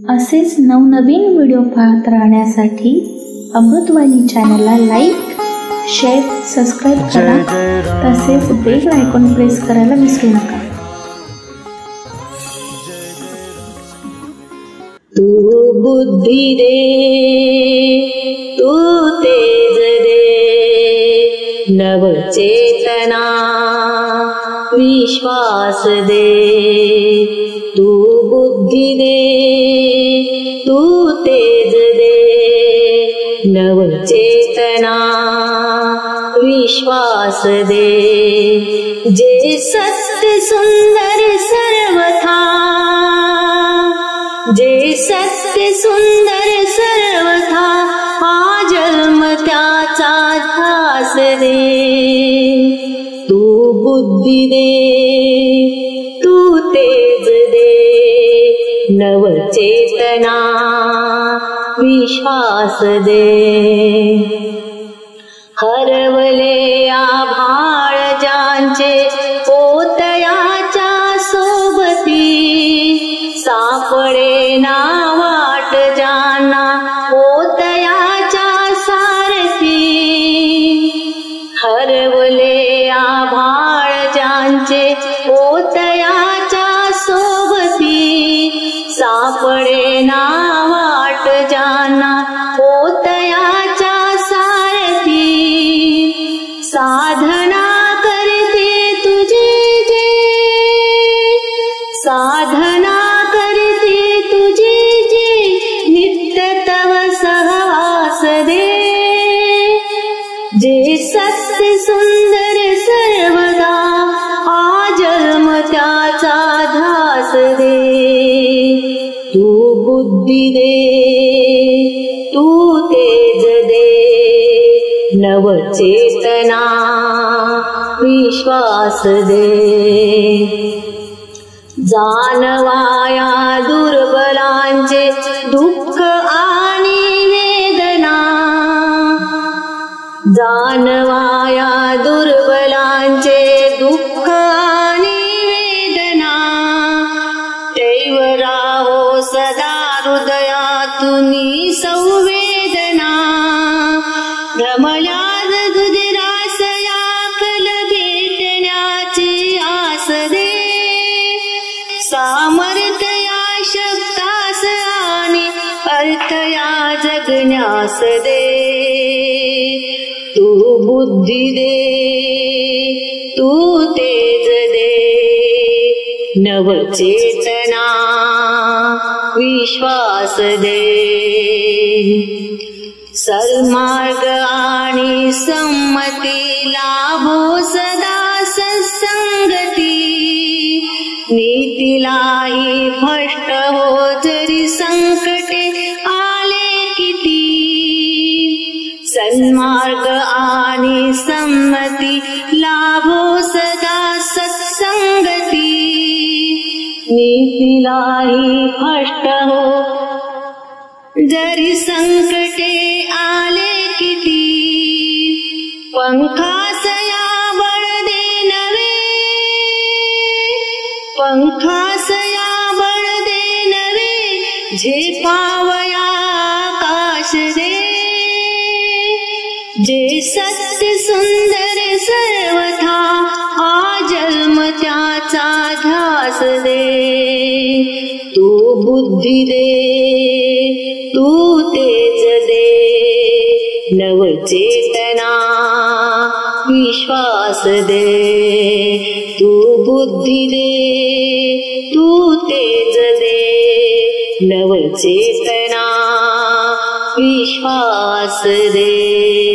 असेच नवनवीन व्हिडिओ पाहत राहण्यासाठी अमृतवाणी चॅनलला लाईक, शेअर, सबस्क्राईब करा. तसेच बेल आयकॉन प्रेस करायला विसरू नका. तू बुद्धी दे, तू तेज दे, नवचेतना विश्वास दे. तू बुद्धी दे, तू तेज दे, नवचेतना विश्वास दे. जे सत्य सुंदर सर्वथा, जे सत्य सुंदर सर्वथा, हा जन्म त्याचा ध्यास दे. तू बुद्धी दे, तू तेज दे, नवचेतना विश्वास दे. हरवले आभाळ ज्यांचे पोतयाच्या सोबती, सापडे ना वाट ज्यांना पोतयाच्या सारथी. हरवले आभाळ ज्यांचे पोतयाच्या सोबती, सापडे ना वाट ज्यांना पोतयाच्या सारथी. साधना करते तुझी जे, साधना करते तुझी जे, नित्य तव सहवास दे. जे सत्य सुंदर सर्वदा, हा जन्म त्याचा ध्यास दे. तू बुद्धी दे, तू तेज दे, नवचेतना विश्वास दे. जानवाया दुर्बलांचे दुःख आणि वेदना, जानवाया दुर्बलांचे दुःख आणि वेदना. तैव राहो सदा हृदयातून संवेदना. भ्रमल्याद दुधिरास याकल भेटण्याची आस दे. सामर्थ्य या शब्दास आणि अर्थ या जगण्यास दे. तू बुद्धी दे, तू तेज दे, नवचेतना विश्वास दे. सन्मार्ग आणि संमती लाभो सदा सत्संगती. नीतीलाही भ्रष्ट हो जरी संकटे आले किती. सन्मार्ग आणि संमती लाभो सदा सत्संगती. नीतीलाही भ्रष्ट हो जरी संकटे आले किती. पंखास या बळ दे नवे, पंखास या बळ दे नवे, झेपावया आकाश दे. जे सत्य सुंदर सर्वथा, हा जन्म त्याचा ध्यास दे. तू बुद्धी दे, तू तेज दे, नवचेतना विश्वास दे. तू बुद्धी दे, तू तेज दे, नवचेतना विश्वास दे.